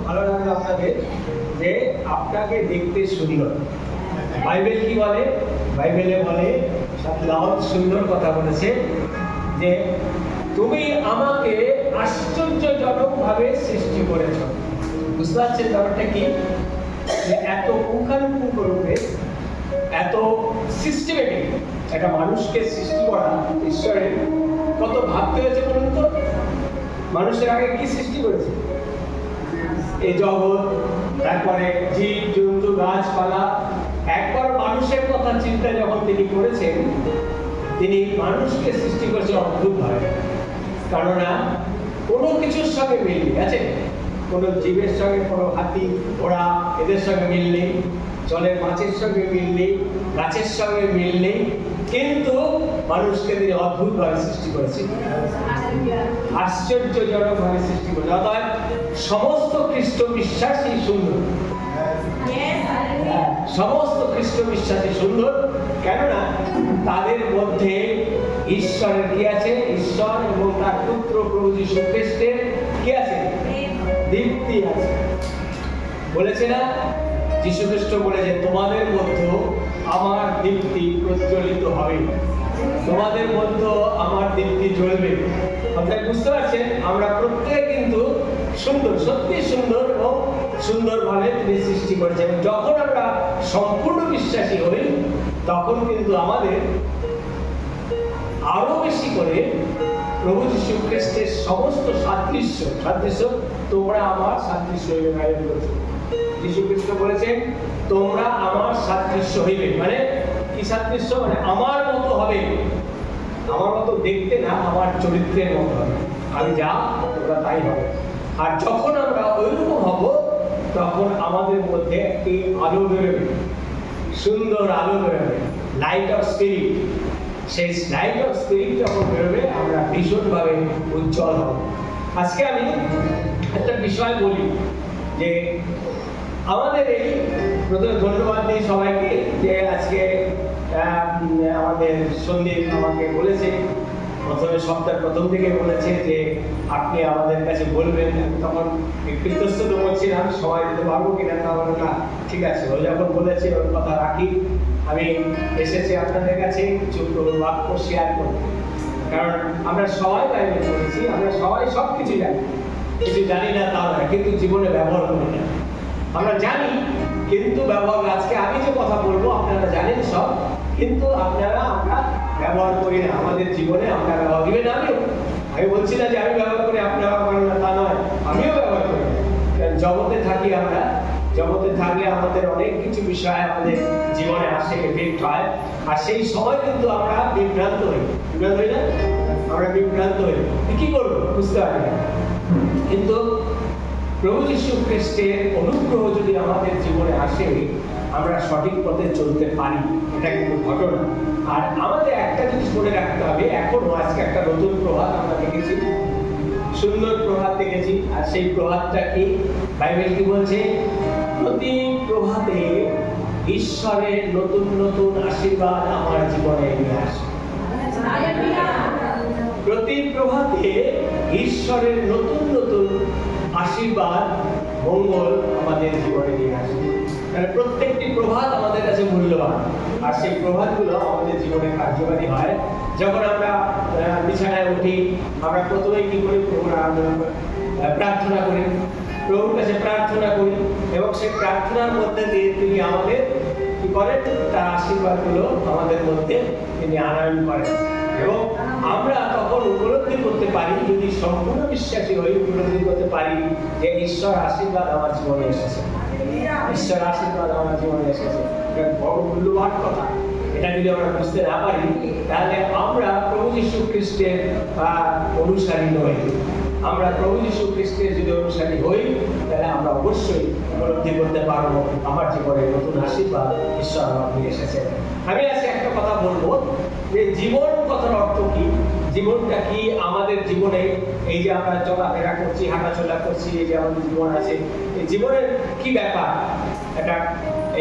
ভালো লাগলো আপনাদের যে আপনাকে দেখতে সুন্দর। বাইবেল কি বলে? বাইবেলে বলে, দাউদ সুন্দর কথা বলেছে যে তুমি আমাকে আশ্চর্যজনকভাবে সৃষ্টি করেছ। বুঝতে পারছেন ব্যাপারটা কি? যে এত পুঙ্খানুপুঙ্খ রূপে, এত সিস্টেমেটিক একটা মানুষকে সৃষ্টি করা ঈশ্বরের কত ভাবতে হয়েছে বলুন তো। মানুষের আগে কি সৃষ্টি করেছে? এই জগৎ, তারপরে জীব জন্তু গাছপালা। একবার মানুষের কথা চিন্তা যখন তিনি করেছেন, তিনি মানুষকে সৃষ্টি করেছেন অদ্ভুতভাবে। কেননা কোনো কিছুর সঙ্গে মিল নেই, আছে কোনো জীবের সঙ্গে, কোনো হাতি ঘোড়া এদের সঙ্গে মিল নেই, জলের মাছের সঙ্গে মিল নেই, গাছের সঙ্গে মিল নেই, কিন্তু মানুষকে তিনি অদ্ভুতভাবে সৃষ্টি করেছেন, আশ্চর্যজনকভাবে সৃষ্টি করেছেন। অর্থাৎ সমস্ত খ্রিস্ট বিশ্বাসী সুন্দর, সমস্ত খ্রিস্ট বিশ্বাসী সুন্দর। কেননা তাদের মধ্যে ঈশ্বরের কি আছে? ঈশ্বর এবং তার পুত্র প্রভু যীশু খ্রিস্টের কি আছে? দীপ্তি আছে। বলেছে না যীশু খ্রিস্ট বলেছে, তোমাদের মধ্যে আমার দীপ্তি প্রজ্বলিত হবে, তোমাদের মধ্যে আমার দীপ্তি জ্বলবে। অর্থাৎ বুঝতে পারছেন, আমরা প্রত্যেকে কিন্তু সুন্দর, সত্যি সুন্দর এবং সুন্দরভাবে তিনি সৃষ্টি করেছেন। যখন আমরা সম্পূর্ণ বিশ্বাসী হই, তখন কিন্তু আমাদের আরো বেশি করে প্রভু যীশু খ্রিস্টের সমস্ত সাদৃশ্য, তোমরা আমার সাদৃশ্য হইবে। যীশু খ্রিস্ট বলেছেন, তোমরা আমার সাদৃশ্য হইবে। মানে কি সাদৃশ্য? মানে আমার মতো হবে, আমার মতো দেখতে না, আমার চরিত্রের মতো হবে। আমি যা, তোমরা তাই হবে। আর যখন আমরা ওইরকম হব, তখন আমাদের মধ্যে একটি আলো বেরোবে, সুন্দর আলো বেরোবে, লাইট অফ স্পিরিট। সেই লাইট অফ স্পিরিট যখন বেরোবে, আমরা ভীষণভাবে উজ্জ্বল হব। আজকে আমি একটা বিষয় বলি যে আমাদের এই, প্রথমে ধন্যবাদ দিই সবাইকে যে আজকে আমাদের সন্দীপ আমাকে বলেছে, প্রথমে সপ্তাহের প্রথম থেকে বলেছে যে আপনি আমাদের কাছে বলবেন। তখন কৃতজ্ঞ করছিলাম, সময় দিতে পারবো কিনা, তা বলে না, ঠিক আছে, ও যখন বলেছে ওর কথা রাখি। আমি এসেছি আপনাদের কাছে কিছু বাক্য শেয়ার করতে, কারণ আমরা সবাই বাইবেল পড়েছি, আমরা সবাই সব কিছু জানি, কিছু জানি না তা নয়, কিন্তু জীবনে ব্যবহার করি না। আমরা জানি কিন্তু ব্যবহার, আজকে আমি যে কথা বলবো আপনারা জানেন সব, কিন্তু আপনারা আমরা ব্যবহার করি না আমাদের জীবনে। আমরা ব্যবহার দিবেন, আমি বলছি না যে আমি ব্যবহার করি আপনি ব্যবহার করেন না, তা নয়, আমিও ব্যবহার করি। কারণ জগতে থাকি আমরা, জগতে থাকলে আমাদের অনেক কিছু বিষয় আমাদের জীবনে আসে, এফেক্ট হয়, আর সেই সময় কিন্তু আমরা বিভ্রান্ত হই। বিভ্রান্ত হই না? আমরা বিভ্রান্ত হই, কি করবো বুঝতে পারি না। কিন্তু প্রভু যীশু খ্রিস্টের অনুগ্রহ যদি আমাদের জীবনে আসে, আমরা সঠিক পথে চলতে পারি, এটা কিন্তু ঘটনা। আর আমাদের একটা জিনিস মনে রাখতে হবে, এখনো আজকে একটা নতুন প্রভাত আমরা দেখেছি, সুন্দর প্রভাত দেখেছি। আর সেই প্রভাতটা কি? বাইবেল কি বলছে? প্রতি প্রভাতে ঈশ্বরের নতুন নতুন আশীর্বাদ আমার জীবনে নিয়ে আসে। প্রতি প্রভাতে ঈশ্বরের নতুন নতুন আশীর্বাদ, মঙ্গল আমাদের জীবনে নিয়ে আসে। প্রত্যেকটি প্রভাত আমাদের কাছে মূল্যবান, আর সেই প্রভাতগুলো আমাদের জীবনে কার্যকারী হয় যখন আমরা বিছানায় উঠি। আমরা প্রথমে কি করি? প্রার্থনা করি, প্রভুর কাছে প্রার্থনা করি, এবং সেই প্রার্থনার মধ্যে দিয়ে তিনি আমাদের কি করেন? তার আশীর্বাদগুলো আমাদের মধ্যে তিনি আনয়ন করেন। এবং আমরা তখন উপলব্ধি করতে পারি, যদি সম্পূর্ণ বিশ্বাসী হয়ে উপলব্ধি করতে পারি যে ঈশ্বর আশীর্বাদ আমার জীবনে এসেছে, ঈশ্বর আশীর্বাদ আমার জীবনে এসেছে। এটা বড় মূল্যবান কথা। এটা যদি আমরা বুঝতে না পারি, তাহলে আমরা প্রভু যীশু খ্রিস্টের অনুসারী নই। আমরা প্রভু যীশু খ্রিস্টের যদি অনুসারী হই, তাহলে আমরা অবশ্যই উপলব্ধি করতে পারবো আমার জীবনে নতুন আশীর্বাদ ঈশ্বর আমাকে এসেছে। আমি আজকে একটা কথা বলবো যে জীবন কথার অর্থ কি, জীবনটা কি আমাদের জীবনে। এই যে আমরা চলাফেরা করছি, হাঁটাচলা করছি, এই যে আমাদের জীবন আছে, এই জীবনের কি ব্যাপার? এটা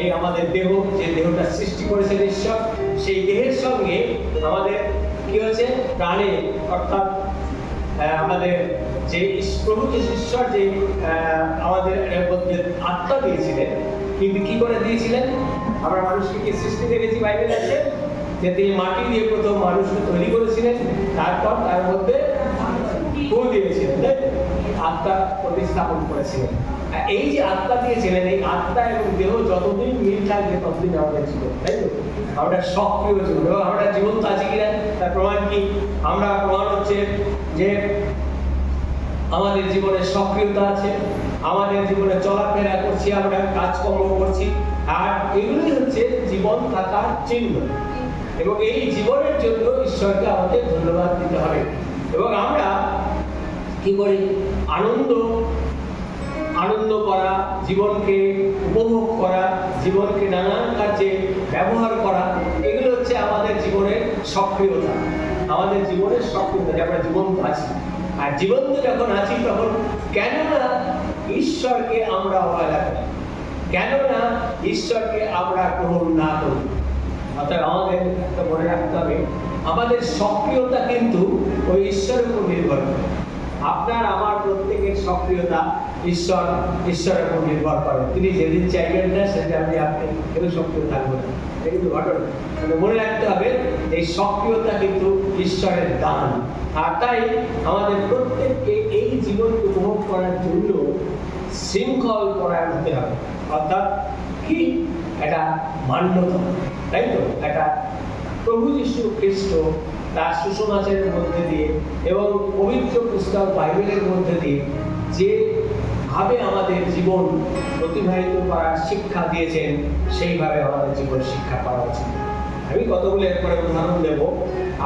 এই আমাদের দেহ, যে দেহটা সৃষ্টি করেছেন ঈশ্বর, সেই দেহের সঙ্গে আমাদের কি হয়েছে? প্রাণে, অর্থাৎ আমাদের যে প্রভু যে ঈশ্বর যে আমাদের মধ্যে আত্মা দিয়েছিলেন, কিন্তু কি করে দিয়েছিলেন? আমরা মানুষকে কি সৃষ্টি দেখেছি বাইবেলে আছে যে তিনি মাটি দিয়ে প্রথম মানুষকে তৈরি করেছিলেন, তারপর তার মধ্যে ফুল দিয়েছিলেন, আত্মা প্রতিস্থাপন করেছিলেন। এই যে আত্মা দিয়েছিলেন, এই আত্মা এবং দেহ যতদিন মিল থাকবে ততদিন আমাদের জীবন, তাই তো? আমরা সক্রিয় জীবন, এবং আমরা জীবন্ত আছি কিনা তার প্রমাণ কি? আমরা প্রমাণ হচ্ছে যে আমাদের জীবনে সক্রিয়তা আছে, আমাদের জীবনে চলাফেরা করছি, আমরা কাজকর্ম করছি, আর এগুলি হচ্ছে জীবন থাকার চিহ্ন। এবং এই জীবনের জন্য ঈশ্বরকে আমাদের ধন্যবাদ দিতে হবে। এবং আমরা কি করি? আনন্দ করা, জীবনকে উপভোগ করা, জীবনকে নানান কাজে ব্যবহার করা, এগুলো হচ্ছে আমাদের জীবনের সক্রিয়তা, আমাদের জীবনের সক্রিয়তা, যে আমরা জীবন্ত আছি। আর জীবন্ত যখন আছি তখন কেননা ঈশ্বরকে আমরা অবহেলা করি, কেননা ঈশ্বরকে আমরা গ্রহণ না করি। অর্থাৎ আমাদের একটা মনে রাখতে হবে, আমাদের সক্রিয়তা কিন্তু ওই ঈশ্বরের উপর নির্ভর করে। আপনার আমার প্রত্যেকের সক্রিয়তা ঈশ্বরের উপর নির্ভর করে। তিনি যেদিন চাইবেন না সেটা আপনি কেউ সক্রিয় থাকবেন না, এটা কিন্তু ঘটনা। মনে রাখতে হবে এই সক্রিয়তা কিন্তু ঈশ্বরের দান। আর তাই আমাদের প্রত্যেককে এই জীবনকে উপভোগ করার জন্য শৃঙ্খল পরায়ণ হতে হবে। অর্থাৎ কি? এটা মান্যতা, তাই তো? এটা প্রভু যীশু খ্রিস্ট তার সুসমাচারের মধ্যে দিয়ে এবং পবিত্র পুস্তক বাইবেলের মধ্যে দিয়ে যেভাবে আমাদের জীবন অতিবাহিত করার শিক্ষা দিয়েছেন, সেইভাবে আমাদের জীবন শিক্ষা করা উচিত। আমি কতগুলো এরপরে উদাহরণ দেব।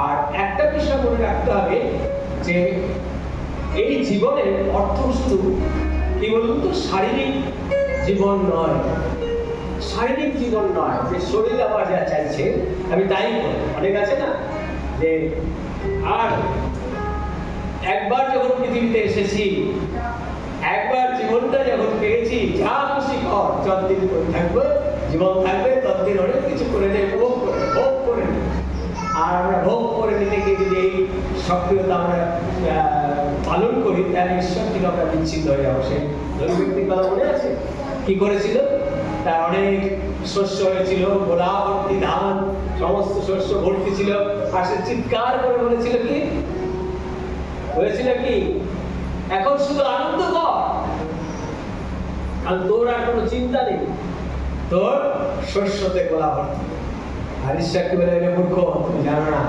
আর একটা বিষয় মনে রাখতে হবে যে এই জীবনের অর্থ শুধু কি বলুন তো শারীরিক জীবন নয়, শারীরিক জীবন নয় যে শরীর আবার যা চাইছে আমি তাই করি। অনেক আছে না যে আর একবার যখন পৃথিবীতে এসেছি, একবার জীবনটা যখন পেয়েছি, যা খুশি কর, যতদিন করে থাকবো জীবন থাকবে ততদিন অনেক কিছু করে নেই, ভোগ করে নেই। আর আমরা ভোগ করে নিতে গিয়ে যদি এই সক্রিয়তা আমরা পালন করি, তাহলে ঈশ্বর থেকে আমরা বিচ্ছিন্ন হয়ে যাবো। সেই ব্যক্তির কথা মনে আছে কি করেছিল? তার অনেক শস্য হয়েছিল, গোলা ভর্তি ধান, সমস্ত শস্য ভর্তি ছিল, আর সে চিৎকার করে বলেছিল কি হয়েছিল কি? এখন শুধু আনন্দ কর, কারণ তোর আর কোনো চিন্তা নেই, তোর শস্যতে গোলা ভর্তি। আর ঈশ্বর কি বলে? মূর্খ, তুমি জানো না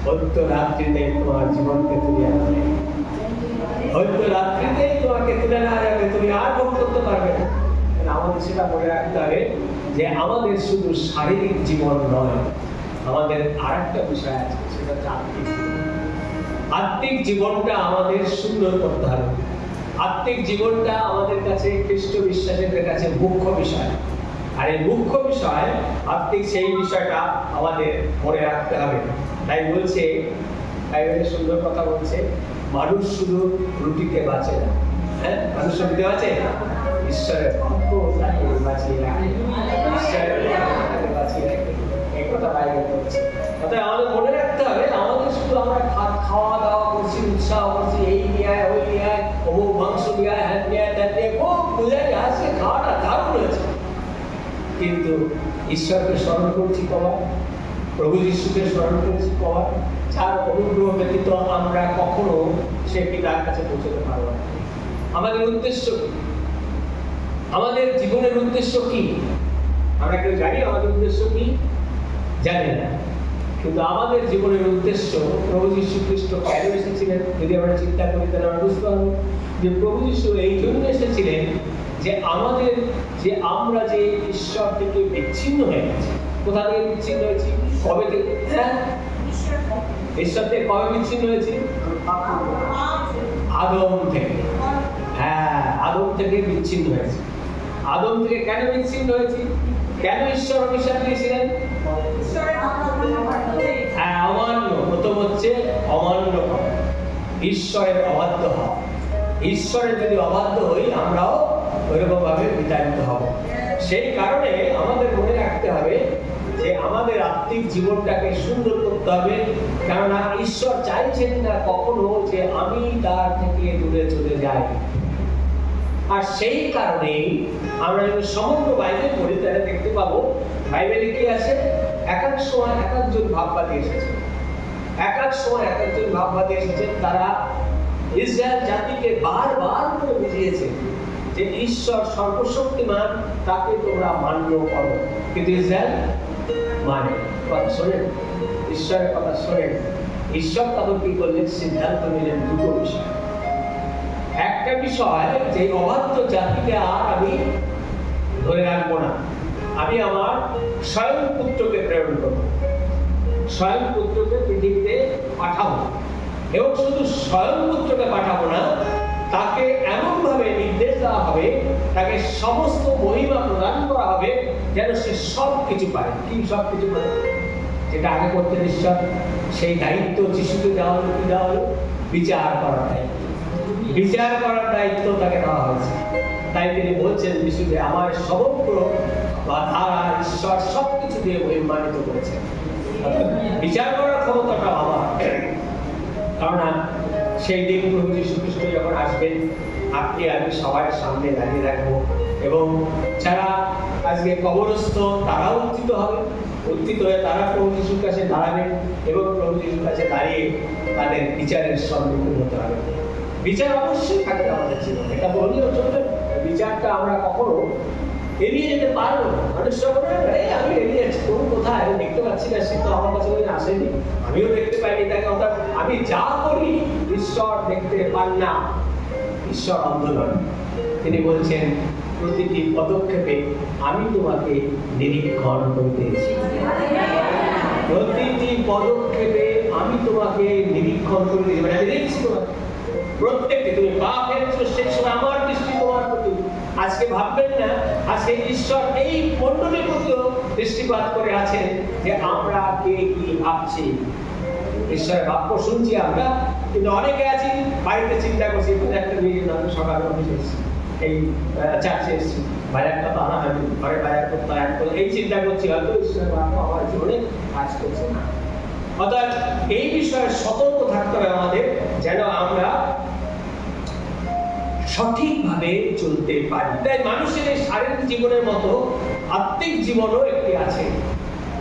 হয়তো রাত্রিতে তোমার জীবনকে তুলে আনা যাবে, হয়তো রাত্রিতেই তোমাকে তুলে নেওয়া যাবে, তুমি আর ভোগ করতে পারবে না। আমাদের সেটা মনে রাখতে হবে যে আমাদের শুধু শারীরিক জীবন নয়, আমাদের আরেকটা বিষয় আছে, সেটা হচ্ছে আত্মিক জীবন। আত্মিক জীবনটা আমাদের সুন্দর করতে হবে। আত্মিক জীবনটা আমাদের কাছে খ্রিস্ট বিশ্বাসীদের কাছে মুখ্য বিষয়। আর এই মুখ্য বিষয় আত্মিক, সেই বিষয়টা আমাদের মনে রাখতে হবে। তাই বলছে, বাইবেলের সুন্দর কথা বলছে, মানুষ শুধু রুটিতে বাঁচে না। হ্যাঁ, মানুষ রুটিতে বাঁচে, ঈশ্বরের বাক্য তাকে বাঁচিয়ে রাখে, ঈশ্বরের তাকে বাঁচিয়ে রাখে, এই কথা বাইবেল বলছে। অর্থাৎ আমাদের মনে রাখতে হবে, আমাদের শুধু আমরা খাওয়া দাওয়া করছি, উৎসাহ করছি, এই নিয়ে আয়, ওই নিয়ে আয়, অমুক মাংস নিয়ে আয়, হ্যাঁ নিয়ে আয়, তার নিয়ে খুব বোঝায় আসছে, খাওয়াটা দারুণ হয়েছে, কিন্তু ঈশ্বরকে স্মরণ করছি কবার? প্রভু যীশুকে স্মরণ করছি কবার? যার অনুগ্রহ ব্যতীত আমরা কখনো সে পিতার কাছে পৌঁছতে পারবো না। আমাদের উদ্দেশ্য কি? আমাদের জীবনের উদ্দেশ্য কি? আমরা কেউ জানি আমাদের উদ্দেশ্য কি? জানি না। কিন্তু আমাদের জীবনের উদ্দেশ্য, প্রভু যীশু খ্রিস্ট কেন এসেছিলেন যদি আমরা চিন্তা করি, তাহলে আমরা বুঝতে পারবো যে প্রভু যীশু এই জন্য এসেছিলেন যে আমাদের যে আমরা যে ঈশ্বর থেকে বিচ্ছিন্ন হয়ে গেছি। কোথা থেকে বিচ্ছিন্ন হয়েছি? কবে থেকে? হ্যাঁ, ঈশ্বর থেকে কবে বিচ্ছিন্ন হয়েছি? আদম থেকে। হ্যাঁ, আদম থেকে বিচ্ছিন্ন হয়েছে। আদম থেকে কেন বিচ্ছিন্ন হয়েছি? কেন ঈশ্বর অভিশাপ দিয়েছিলেন? হ্যাঁ, অমান্য। প্রথম হচ্ছে অমান্য করা, ঈশ্বরের অবাধ্য হওয়া। ঈশ্বরের যদি অবাধ্য হই, আমরাও ওইরকম ভাবে বিতাড়িত হব। সেই কারণে আমাদের মনে রাখতে হবে যে আমাদের আত্মিক জীবনটাকে সুন্দর করতে হবে, কেননা ঈশ্বর চাইছেন না কখনো যে আমি তার থেকে দূরে চলে যাই। আর সেই কারণেই আমরা যদি সমগ্র বাইবেল পড়ি তাহলে দেখতে পাবো বাইবেলে কি আছে, এক এক সময় এক একজন ভাববাদী এসেছে, এক এক সময় এক একজন ভাববাদী এসেছেন। তারা ইসরায়েল জাতিকে বারবার করে বুঝিয়েছে যে ঈশ্বর সর্বশক্তিমান, তাকে তোমরা মান্য করো, কিন্তু ইসরায়েল মানে কথা শোনেন, ঈশ্বরের কথা শোনেন। ঈশ্বর তখন কি করলেন, সিদ্ধান্ত নিলেন দুটো বিষয়। একটা বিষয় যে অবাধ্য জাতিকে আর আমি ধরে রাখবো না, আমি আমার স্বয়ং পুত্রকে প্রেরণ করবো, স্বয়ং পুত্রকে পৃথিবীতে পাঠাবো, এবং শুধু স্বয়ং পুত্রকে পাঠাবো না, তাকে এমন ভাবে নির্দেশ দেওয়া হবে, তাকে সমস্ত মহিমা প্রদান করা হবে যেন সে সব কিছু পায়। কি সব কিছু পায়? যেটা আগে করতেন ঈশ্বর, সেই দায়িত্ব যিশুকে দেওয়া হলো। কি দেওয়া হলো? বিচার করার দায়িত্ব, বিচার করার দায়িত্ব তাকে দেওয়া হয়েছে। তাই তিনি বলছেন যিশুকে, আমার সমগ্র বা ধারা ঈশ্বর সবকিছু দিয়ে মহিমান্বিত করেছেন। বিচার করার ক্ষমতাটা আমার, কারণ সেই দিন প্রভু যীশু খ্রিস্ট যখন আসবেন, আপনি আমি সবার সামনে দাঁড়িয়ে রাখবো, এবং যারা আজকে কবরস্থ তারাও উত্থিত হবে, উত্থিত হয়ে তারা প্রভু যীশুর কাছে দাঁড়াবেন, এবং প্রভু যীশুর কাছে দাঁড়িয়ে তাদের বিচারের সম্মুখীন হতে হবে। বিচার অবশ্যই থাকবে আমাদের জীবনে, এটা বললেও চলবে। বিচারটা আমরা কখনো এড়িয়ে যেতে পারবো না। মানুষ আমি এড়িয়ে যাচ্ছি, কোন কোথায় আমি দেখতে পাচ্ছি না, সে তো আমার কাছে আসেনি, আমিও দেখতে পাইনি তাকে, অর্থাৎ আমি যা করি ঈশ্বর দেখতে পান না। ঈশ্বর অন্ধ নন, তিনি বলছেন প্রতিটি পদক্ষেপে আমি তোমাকে নিরীক্ষণ করিতেছি, প্রতিটি পদক্ষেপে আমি তোমাকে নিরীক্ষণ করিতেছি, মানে আমি দেখছি তোমাকে প্রত্যেকটি, তুমি পাপ ফেলছো সেই সময় আমার দৃষ্টি তোমার প্রতি। আজকে ভাববেন না আজকে ঈশ্বর এই মণ্ডলীর প্রতিও দৃষ্টিপাত করে আছেন যে আমরা কে কি ভাবছি। ঈশ্বরের বাক্য শুনছি আমরা, কিন্তু অনেকে আছি বাড়িতে চিন্তা করছি, একটা মেয়ে আমি সকালে অফিসে এসেছি, এই চার্চে এসেছি, বাজারটা তো আনা হয়নি, ঘরে বাজার করতে হয়, এই চিন্তা করছি হয়তো ঈশ্বরের বাক্য আমার জীবনে কাজ করছে না। অর্থাৎ এই বিষয়ে সতর্ক থাকতে হবে আমাদের, যেন আমরা সঠিকভাবে চলতে পারি। তাই মানুষের এই শারীরিক জীবনের মতো আত্মিক জীবনও একটি আছে।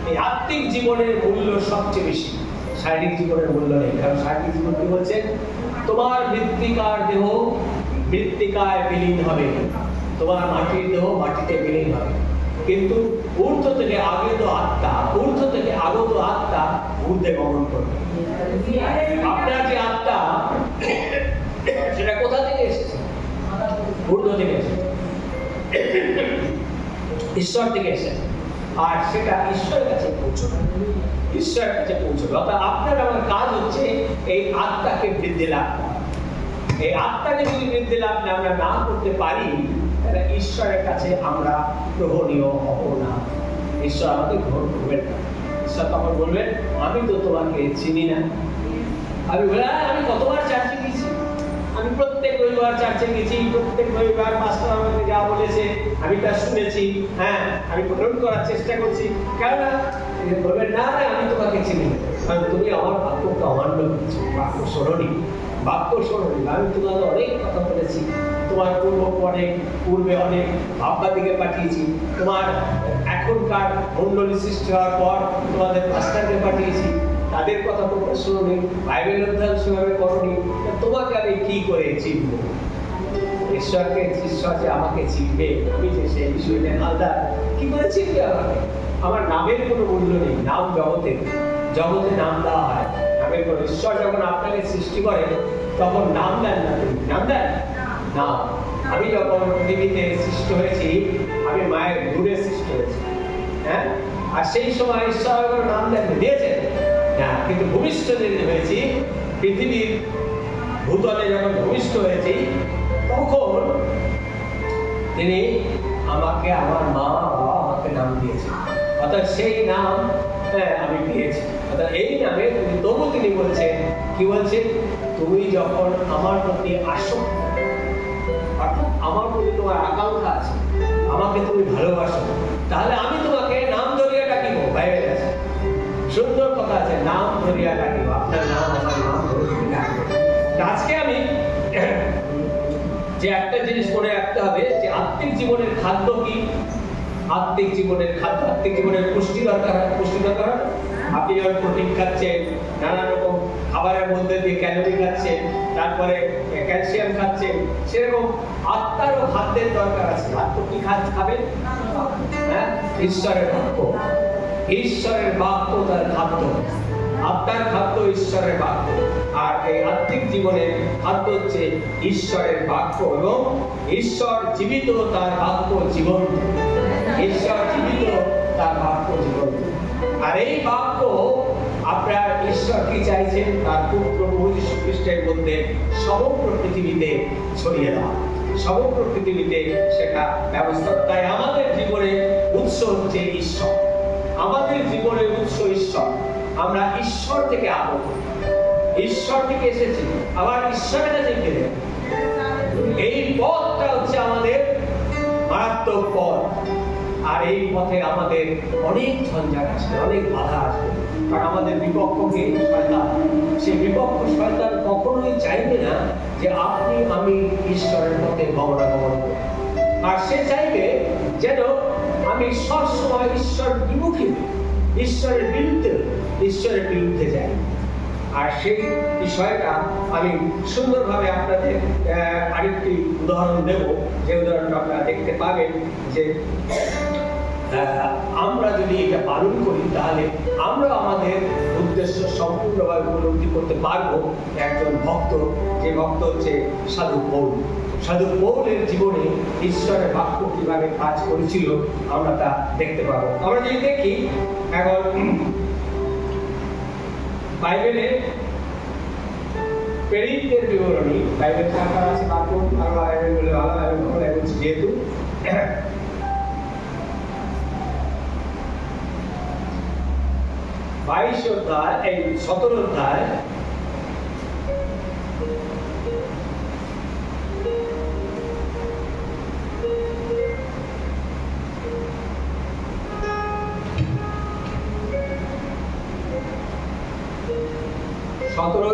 এই আত্মিক জীবনের মূল্য সবচেয়ে বেশি, শারীরিক জীবনের মূল্য নেই। কারণ শারীরিক জীবন কি বলছেন, তোমার মৃত্তিকার দেহ মৃত্তিকায় বিলীন হবে, তোমার মাটির দেহ মাটিতে বিলীন হবে, কিন্তু ঊর্ধ্ব থেকে আগত আত্মা, ঊর্ধ্ব থেকে আগত আত্মা ঊর্ধ্বে গমন করবে। আপনার যে আত্মা সেটা কোথা থেকে এসেছে? ঊর্ধ্ব থেকে এসেছে, ঈশ্বর থেকে এসেছে, আর সেটা ঈশ্বরের কাছে পৌঁছবে, ঈশ্বরের কাছে পৌঁছবে। অর্থাৎ আপনার আমার কাজ হচ্ছে এই আত্মাকে বৃদ্ধি লাভ করা। এই আত্মাকে যদি বৃদ্ধি লাভ আমরা না করতে পারি, তাহলে ঈশ্বরের কাছে আমরা গ্রহণীয় হব না, ঈশ্বর আমাকে গ্রহণ করবেন না। ঈশ্বর তখন বলবেন, আমি তো তোমাকে চিনি না। আমি বলে আমি কতবার চার্চে গেছি, আমি প্রত্যেক রবিবার চার্চে গেছি, প্রত্যেক রবিবার পাস্টার আমাকে যা বলেছে আমি তা শুনেছি, হ্যাঁ আমি গ্রহণ করার চেষ্টা করছি। কেননা বলবেন না আমি তোমাকে চিনি না, কারণ তুমি আমার বাক্যকে অমান্য করছো, বাক্য শোনোনি, বাক্য শোনোনি। আমি তোমাকে অনেক কথা বলেছি, তোমার পূর্বে অনেক ভাববাদীকে পাঠিয়েছি, তোমার এখনকার মণ্ডলী সৃষ্টি হওয়ার পর তোমাদের পাস্টারকে পাঠিয়েছি, তাদের কথা তোমরা শোনোনি, বাইবেল অধ্যয়ন সেভাবে করোনি, তোমাকে আমি কি করে চিনব? ঈশ্বরকে, ঈশ্বর যে আমাকে চিনবে, আমি যে সেই বিষয়টা হালদার, কি করে চিনবে আমাকে? আমার নামের কোনো মূল্য নেই, নাম জগতে, জগতে নাম দেওয়া হয়, নামের কোনো। ঈশ্বর যখন আপনাকে সৃষ্টি করে তখন নাম দেন না, তুমি নাম দেন না। আমি যখন পৃথিবীতে সৃষ্টি হয়েছি, আমি মায়ের দূরে সৃষ্টি হয়েছি, হ্যাঁ, আর সেই সময় ঈশ্বর নাম দেন দিয়েছেন না, কিন্তু ভূমিষ্ঠ যেদিন হয়েছি, পৃথিবীর ভূতলে যখন ভূমিষ্ঠ হয়েছি, তখন তিনি আমাকে, আমার মা বাবা আমাকে নাম দিয়েছে, অর্থাৎ সেই নাম আমি পেয়েছি। অর্থাৎ এই নামে তবু তিনি বলছেন, কি বলছেন, তুমি যখন আমার প্রতি আসক্ত, অর্থাৎ আমার প্রতি তোমার আকাঙ্ক্ষা আছে, আমাকে তুমি ভালোবাসো, তাহলে আমি তোমাকে নাম ধরিয়া ডাকিব। বাইবেলে আছে, সুন্দর কথা আছে, নাম ধরিয়া ডাকিব, আপনার নাম আমার নাম ধরে ডাকবো। আজকে আমি যে একটা জিনিস মনে রাখতে হবে যে আত্মিক জীবনের খাদ্য কি। আত্মিক জীবনের খাদ্য, আত্মিক জীবনের পুষ্টি দরকার। পুষ্টি দরকার আপনি যখন প্রোটিন খাচ্ছেন, নানা রকম খাবারের মধ্যে দিয়ে ক্যালোরি খাচ্ছেন, তারপরে ক্যালসিয়াম খাচ্ছেন, সেরকম আত্মারও খাদ্যের দরকার আছে। আত্ম কি খাবেন? হ্যাঁ, ঈশ্বরের বাক্য। ঈশ্বরের বাক্য তার খাদ্য। আত্মার খাদ্য ঈশ্বরের বাক্য। আর এই আত্মিক জীবনের খাদ্য হচ্ছে ঈশ্বরের বাক্য, এবং ঈশ্বর জীবিত, তার বাক্য জীবন্ত। ঈশ্বর জীবিত, তার বাক্য জীবন্ত। আর এই বাক্য আপনার ঈশ্বর কি চাইছেন? তার পুত্র প্রভু যীশু খ্রিস্টের মধ্যে সমগ্র পৃথিবীতে ছড়িয়ে দেওয়া, সমগ্র পৃথিবীতে সেটা ব্যবস্থা। তাই আমাদের জীবনে উৎস হচ্ছে ঈশ্বর। আমাদের জীবনের উৎস ঈশ্বর। আমরা ঈশ্বর থেকে আগত, ঈশ্বর থেকে এসেছি, আবার ঈশ্বরের কাছে ফিরে। এই পথটা হচ্ছে আমাদের মারাত্মক পথ। আর এই পথে আমাদের অনেক ঝঞ্ঝাট আসবে, অনেক বাধা আসবে, কারণ আমাদের বিপক্ষ কে? শয়তান। সেই বিপক্ষ শয়তান কখনোই চাইবে না যে আপনি আমি ঈশ্বরের পথে গমনাগমন করি। আর সে চাইবে যেন আমি সবসময় ঈশ্বর বিমুখী, ঈশ্বরের বিরুদ্ধে যাই। আর সেই বিষয়টা আমি সুন্দরভাবে আপনাদের আরেকটি উদাহরণ দেব, যে উদাহরণটা আপনারা দেখতে পাবেন যে আমরা যদি এটা পালন করি তাহলে আমরা আমাদের উদ্দেশ্য সম্পূর্ণভাবে উপলব্ধি করতে পারবো। একজন ভক্ত, যে ভক্ত হচ্ছে সাধু পৌল। সাধু পৌলের জীবনে ঈশ্বরের বাক্য কিভাবে কাজ করেছিল আমরা তা দেখতে পাবো। আমরা যদি দেখি এখন বাইবেলে প্রেরিতদের বিবরণী, বাইবেল সরকার আছে বাক্য, আর বাইবেল বলে ভালো, আমি বলে বলছি যেহেতু 22 অধ্যায়, এই 17 অধ্যায়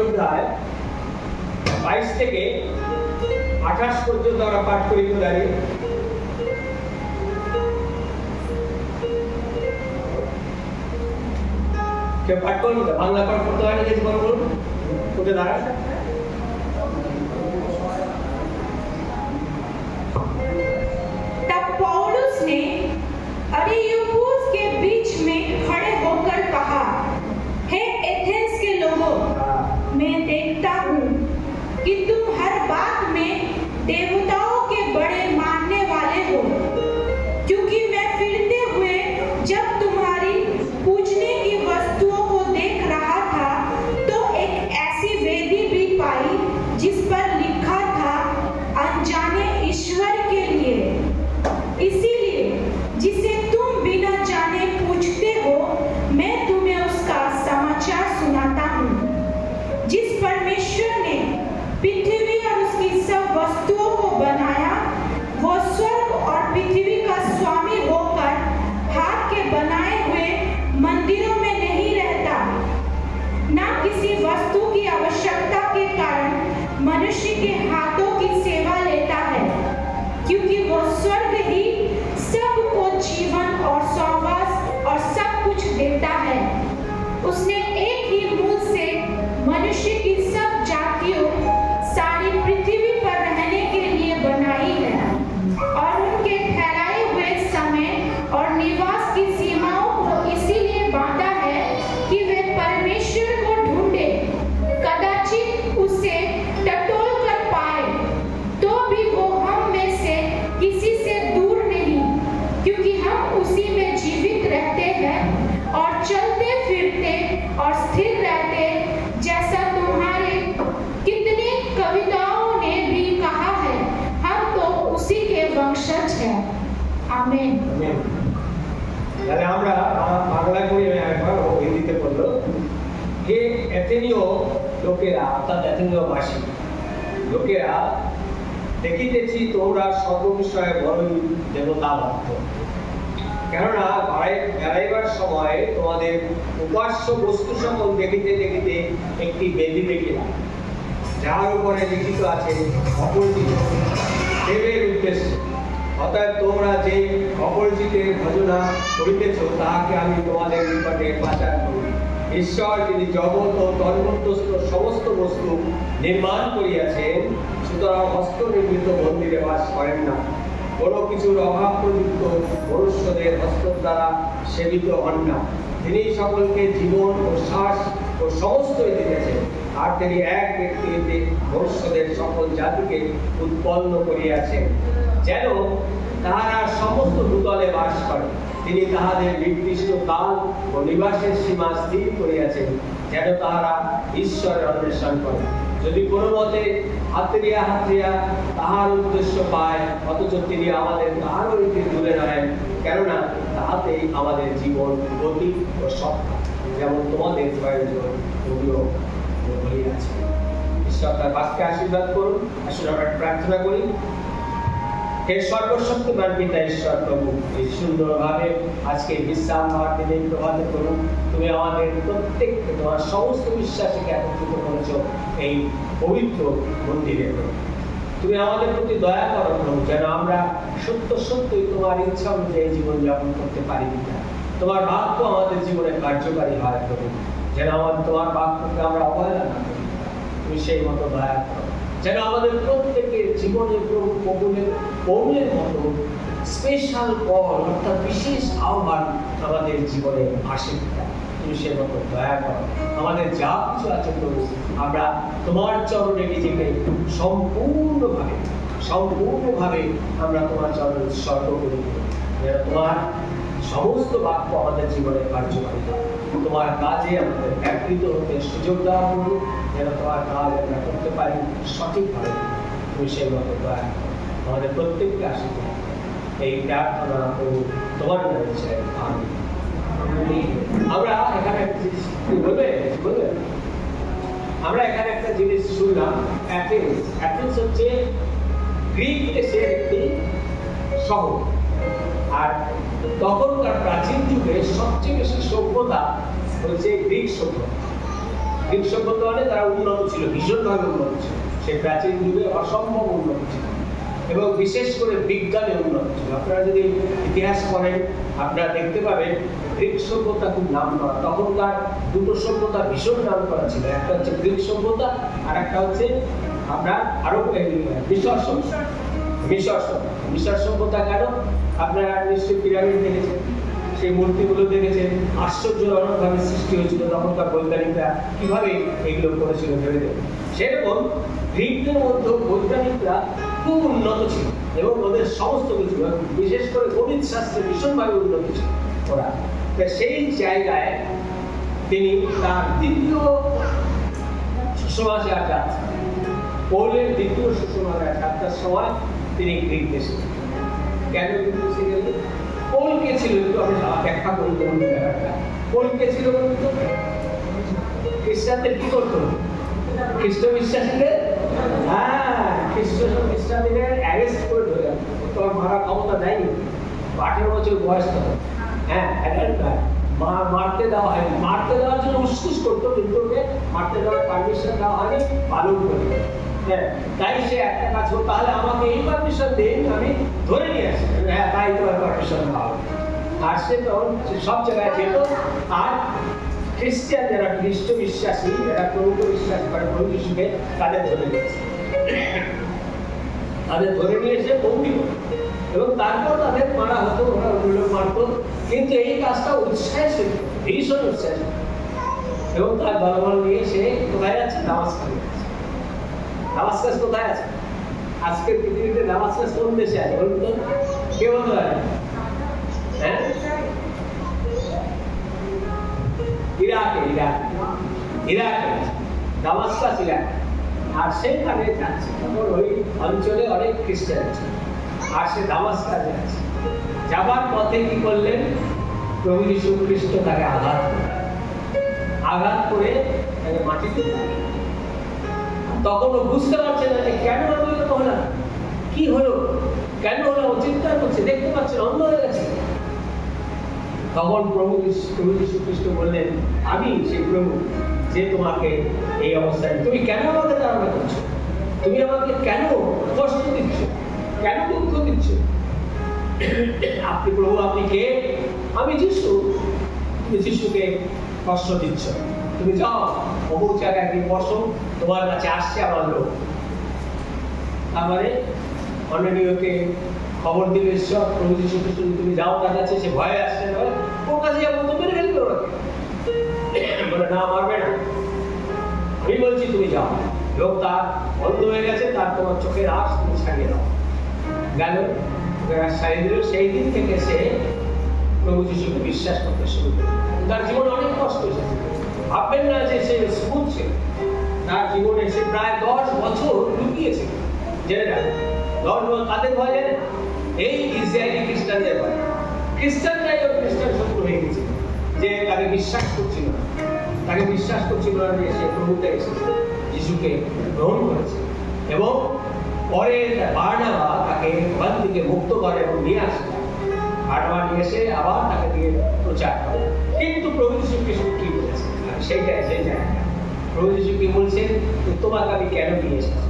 অধ্যায় 22 থেকে 28 পর্যন্ত আমরা পাঠ করি। দাঁড়িয়ে কেউ পাঠ করুন, বাংলা পাঠ করতে হয় না, যে বলুন উঠে দাঁড়ান। तब पौलुस ने अरियुपगुस के बीच में खड़े होकर कहा, हे एथेंस के लोगों, मैं देखता हूँ कि तुम हर बात में देवताओं के बड़े मानने वाले हो, क्योंकि मैं फिरते हुए जब तुम्हारी पूजने की वस्तुओं को देख रहा था तो एक ऐसी वेदी भी पाई जिस पर लिखा था अनजाने ईश्वर के लिए। इसीलिए जिसे तुम बिना जाने पूछते हो, मैं तुम्हें उसका समाचार सुनाता हूँ। जिस परमेश्वर ने पृथ्वी और उसकी सब वस्तुओं को बनाया, वो स्वर्ग और पृथ्वी का स्वामी होकर हाथ के बनाए हुए मंदिरों में नहीं रहता, ना किसी वस्तु की आवश्यकता के कारण मनुष्य के हाथों की सेवा लेता है, क्योंकि वो स्वर्ग ही सबको जीवन और स्वास और सब कुछ देता है। उसने एक ही मूल से मनुष्य की सब जातियों सारी पृथ्वी पर रहने के लिए बनाई है, और उनके ठहराए हुए समय और निवास की सीमाओं को इसीलिए बांधा है कि वे परमेश्वर को ढूंढे, कदाचित उसे टटोल कर पाए, तो भी वो हम में से किसी से दूर नहीं, क्योंकि हम उसी में जीवित रहते हैं और चलते फिरते और स्थिर रहते, जैसा तुम्हारे कितने कविताओं ने भी कहा है, हम तो उसी के वंशज हैं। आमीन। তাহলে আমরা বাংলা করি, আমি একবার হিন্দিতে বললো, হে এথেনীয় লোকেরা, অর্থাৎ এথেনীয় বাসী লোকেরা, দেখিতেছি তোমরা সর্ববিষয়ে বড়ই দেবতাভক্ত। কেননা বেড়াইবার সময় তোমাদের উপাস্য বস্তু সকল দেখিতে দেখিতে একটি বেদি দেখিলাম, যার উপরে লিখিত আছে অপরিচিত দেবের উদ্দেশ্য। অতএব তোমরা যে অপরিচিতের ভজনা করিতেছ তাহাকে আমি তোমাদের নিকটে পাচার করি। ঈশ্বর যিনি জগৎ ও তন্মধ্যস্থ সমস্ত বস্তু নির্মাণ করিয়াছেন, সুতরাং হস্তনির্মিত মন্দিরে বাস করেন না। কোনো কিছুর অভাব প্রযুক্ত মনুষ্যদের হস্ত দ্বারা সেবিত হন না। তিনি সকলকে জীবন ও শ্বাস ও সমস্তই দিতেছেন, আর তিনি এক ব্যক্তিতে মনুষ্যদের সকল জাতিকে উৎপন্ন করিয়াছেন, যেন তাহারা সমস্ত ভূতলে বাস করে। তিনি তাহাদের নির্দিষ্ট কাল ও নিবাসের সীমা স্থির করিয়াছেন, যেন তাহারা ঈশ্বরের অন্বেষণ করে। যদি কোনো মতে হাতড়িয়া তাহার উদ্দেশ্য পায়, অথচ তিনি আমাদের তাহার হইতে দূরে নহেন, কেননা তাহাতেই আমাদের জীবন, গতি ও সত্তা, যেমন তোমাদের প্রয়োজন বলিয়াছে। ঈশ্বর তার বাক্যে আশীর্বাদ করুন। আসলে আমরা প্রার্থনা করি। হে সর্বশক্তিমান পিতা ঈশ্বর প্রভু, এই সুন্দরভাবে আজকে বিশ্রাম হওয়ার দিনে প্রভাতে করুন। তুমি আমাদের প্রত্যেককে তোমার সমস্ত বিশ্বাসীকে একত্রিত করেছ এই পবিত্র মন্দিরে। তুমি আমাদের প্রতি দয়া করো প্রভু, যেন আমরা সত্য সত্যই তোমার ইচ্ছা অনুযায়ী জীবনযাপন করতে পারি। তোমার বাক্য আমাদের জীবনে কার্যকারী হয় প্রভু, যেন আমাদের তোমার বাক্যকে আমরা অবহেলা না করি। তুমি সেই মতো দয়া করো, যেন আমাদের প্রত্যেকের জীবনে প্রভু পৌলের মতো স্পেশাল কল, অর্থাৎ বিশেষ আহ্বান আমাদের জীবনে আসে। তুমি সে মতো দয়া করো। আমাদের যা কিছু আছে প্রভু, আমরা তোমার চরণে নিজেকে সম্পূর্ণভাবে আমরা তোমার চরণে উৎসর্গ করি, যেন তোমার সমস্ত বাক্য আমাদের জীবনে কার্যকারী হয়। তোমার কাজে আমাদের একত্রিত হতে সুযোগ দেওয়া করুন, যেন তোমার কাজ আমরা করতে পারি সঠিকভাবে। তুমি সেই মতো দয়া করো। আমাদের প্রত্যেককে আশীর্বাদ এই প্রার্থনা করব তোমার নামে চাই, আমিন। আমরা এখানে একটা জিনিস বলবেন, আমরা এখানে একটা জিনিস শুনলাম। অ্যাথেন্স হচ্ছে গ্রিক দেশের একটি শহর, আর তখনকার প্রাচীন যুগে সবচেয়ে বেশি সভ্যতা হচ্ছে গ্রিক সভ্যতা। গ্রিক সভ্যতা মানে তারা উন্নত ছিল, ভীষণভাবে উন্নত ছিল। সেই প্রাচীন যুগে অসম্ভব উন্নত ছিল, এবং বিশেষ করে বিজ্ঞানে উন্নত ছিল। আপনারা যদি ইতিহাস পড়েন আপনারা দেখতে পাবেন গ্রিক সভ্যতা খুব নাম করা। তখনকার দুটো সভ্যতা ভীষণ নাম করা ছিল, একটা হচ্ছে গ্রিক সভ্যতা, আর একটা হচ্ছে আপনার আরো মিশর সভ্যতা। কেন? আপনারা নিশ্চয়ই পিরামিড দেখেছেন, সেই মূর্তিগুলো দেখেছেন, আশ্চর্যজনকভাবে সৃষ্টি হয়েছিল। তখনকার বৈজ্ঞানিকরা কিভাবে এগুলো করেছিল ভেবে দেখুন। সেরকম গ্রিকদের মধ্যে বৈজ্ঞানিকরা খুব উন্নত ছিল, এবং ওদের সমস্ত কিছু, বিশেষ করে গণিত শাস্ত্রে ভীষণভাবে উন্নত ছিল ওরা। সেই জায়গায় তিনি তার দ্বিতীয় সুসমাচার যাত্রা, পৌলের দ্বিতীয় সুসমাচার যাত্রার সময় তিনি গ্রিক দেশে। কেন গ্রিক দেশে গেলেন? পৌল কে ছিল? একটু আমি ব্যাখ্যা করি ব্যাপারটা। পৌল কে ছিল বলুন তো? খ্রিস্টানদের কি করতো? খ্রিস্ট বিশ্বাসীদের খ্রিস্টানদের অ্যারেস্ট করে ধরে আনতো। তোমার মারা ক্ষমতা দেয়নি, 18 বছর বয়স তখন। মারতে দেওয়া হয়নি, মারতে দেওয়ার জন্য উৎসুস করতো, কিন্তু ওকে মারতে দেওয়ার পারমিশন দেওয়া হয়নি, পালন করে। তাই সে একটা কাজ করতো, তাহলে আমাকে এই পারমিশন দিন, আমি ধরে নিয়ে আসি। তাই তোমার পারমিশন দেওয়া হবে। আর সে তখন সব জায়গায় যেত। আর খ্রিস্টান যারা খ্রিস্ট বিশ্বাসী, যারা প্রভুকে বিশ্বাস করে, প্রভু যিশুকে, তাদের ধরে নিয়েছে। বন্দি করত, এবং তারপর তাদের মারা হতো, ওরা ওগুলো মারত। কিন্তু এই কাজটা উৎসাহে ছিল, ভীষণ উৎসাহ। এবং তার বলবল নিয়ে সে কোথায় যাচ্ছে? দামাস্কাসে যাচ্ছে। দামাস্কাস কোথায় আছে? আজকের পৃথিবীতে দামাস্কাস কোন দেশে আছে বলুন তো? কে বলতে পারে? ইরাকে দামাস্কাস, ইরাক। আর সেখানে যাচ্ছে, তখন ওই অঞ্চলে অনেক খ্রিস্টান আছে, আর সে দামাস্কাস যাচ্ছে। যাবার পথে কি করলেন? প্রভু যীশু খ্রিস্ট তাকে আঘাত করে মাটিতে। তখন ও বুঝতে পারছে না যে কেন আমি এরকম হলাম, কি হলো, কেন হলো। ও চিন্তা করছে, দেখতে পাচ্ছে অন্ধ হয়ে গেছে। তখন প্রভু যীশু খ্রিস্ট বললেন, আমি সেই প্রভু যে তোমাকে এই অবস্থায়, তুমি কেন আমাকে তাড়না করছো, তুমি আমাকে কেন কষ্ট দিচ্ছ, কেন দুঃখ দিচ্ছ? আপনি প্রভু, আপনি কে? আমি যিশু। তুমি যিশুকে কষ্ট দিচ্ছ। তুমি যাও অমুক জায়গায় গিয়ে বসো, তোমার কাছে আসছে আমার লোক। তারপরে অন্যকে খবর দিল ঈশ্বর, প্রভু যীশু খ্রিস্ট, তুমি যাও তার কাছে, সে ভয়ে আসছে, ওর কাছে যাবো তো মেরে ফেলবে ওনাকে। বলে না, মারবে না, আমি বলছি তুমি যাও। লোক তার বন্ধ হয়ে গেছে, তার তোমার চোখের আশ তুমি ছাড়িয়ে দাও। গেল, ছাড়িয়ে দিল। সেই দিন থেকে সে প্রভু যীশুকে বিশ্বাস করতে শুরু করল। তার জীবনে অনেক কষ্ট এসেছে। ভাববেন না যে সে স্মুথ ছিল। তার জীবনে সে প্রায় 10 বছর লুকিয়েছে। জেনে রাখ, 10 বছর তাদের ভয় জানে, এই ইসরায়েলি খ্রিস্টানদের ভয়। খ্রিস্টানরাই খ্রিস্টান শত্রু হয়ে গেছিল, যে তাকে বিশ্বাস করছিল না, তাকে বিশ্বাস করছিল না যে সে প্রভুতে এসেছে, যিশুকে গ্রহণ করেছে। এবং পরে বারনাবা তাকে ওখান থেকে মুক্ত করে এবং নিয়ে আসে। বারনাবা নিয়ে এসে আবার তাকে দিয়ে প্রচার করে। কিন্তু প্রভু যীশু খ্রিস্ট কি বলেছে সেই জায়গাটা, প্রভু যীশু কি বলছেন, তোমাকে আমি কেন নিয়ে এসেছি,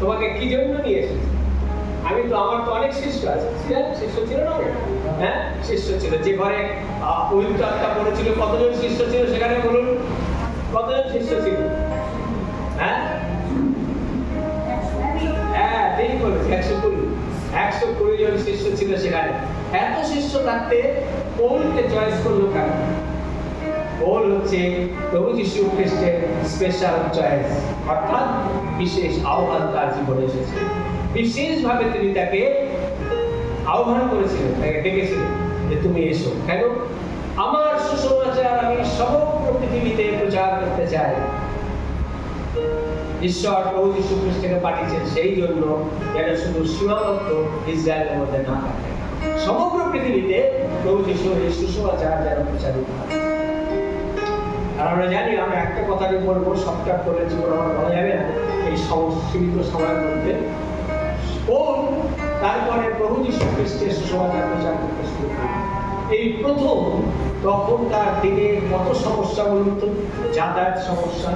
তোমাকে কি জন্য নিয়ে এসেছি? আমি তো, আমার তো অনেক শিষ্য আছে। শিষ্য ছিল না? হ্যাঁ, শিষ্য ছিল। যে ঘরে পবিত্র আত্মা পড়েছিল, কতজন শিষ্য ছিল সেখানে বলুন? কতজন শিষ্য ছিল? হ্যাঁ, হ্যাঁ, ঠিক বলেছি, 120 জন শিষ্য ছিল সেখানে। এত শিষ্য থাকতে পৌলকে চয়েস করলো কেন? পৌল হচ্ছে প্রভু যীশু খ্রিস্টের স্পেশাল চয়েস, অর্থাৎ বিশেষ আহ্বান তার জীবনে এসেছে। বিশেষভাবে তিনি তাকে আহ্বান করেছিলেন, তাকে ডেকেছিলেন যে তুমি এসো। কেন? আমার সুসমাচার আমি সমগ্র পৃথিবীতে প্রচার করতে চাই। ঈশ্বর প্রভু যীশু খ্রিস্টকে পাঠিয়েছেন সেই জন্য যেন শুধু সীমাবদ্ধ ইসরায়েলের মধ্যে না থাকে, সমগ্র পৃথিবীতে প্রভু যীশুর এই সুসমাচার যেন প্রচারিত হয়। আর আমরা জানি, আমরা একটা কথা নিয়ে বলবো, সবটা করে জীবন আমার বলা যাবে না এই সীমিত সময়ের মধ্যে। তারপরে প্রভু যীশু খ্রিস্টের সুসমাচার প্রচার করতে শুরু করেন। এই প্রথম, তখন তার দিনে কত সমস্যা বলুন তো, যাতায়াত সমস্যা,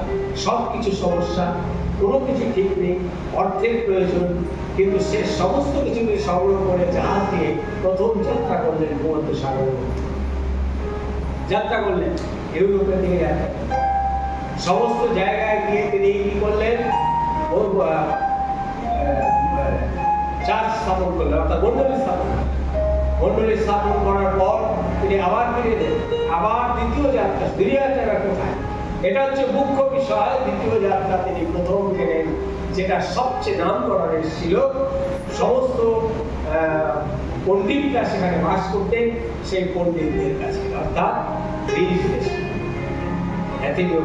সবকিছু সমস্যা, কোনো কিছু ঠিক নেই, অর্থের প্রয়োজন, কিন্তু সে সমস্ত কিছুকে সংগ্রহ করে জাহাজ দিয়ে প্রথম যাত্রা করলেন ভূমধ্য সাগরের মধ্যে। যাত্রা করলেন ইউরোপের দিকে যাত্রা, সমস্ত জায়গায় গিয়ে তিনি কি করলেন, চার্চ স্থাপন করলেন, অর্থাৎ মন্ডলী স্থাপন করার পর তিনি আবার ফিরে এলেন। আবার দ্বিতীয় যাত্রা, সিরিয়া যাত্রা কোথায়? এটা হচ্ছে মুখ্য বিষয়। দ্বিতীয় যাত্রা তিনি প্রথম গেলেন, যেটা সবচেয়ে নাম করা ছিল। সমস্ত পণ্ডিতরা সেখানে বাস করতেন, সেই পণ্ডিতদের কাছে, অর্থাৎ গ্রিস দেশে,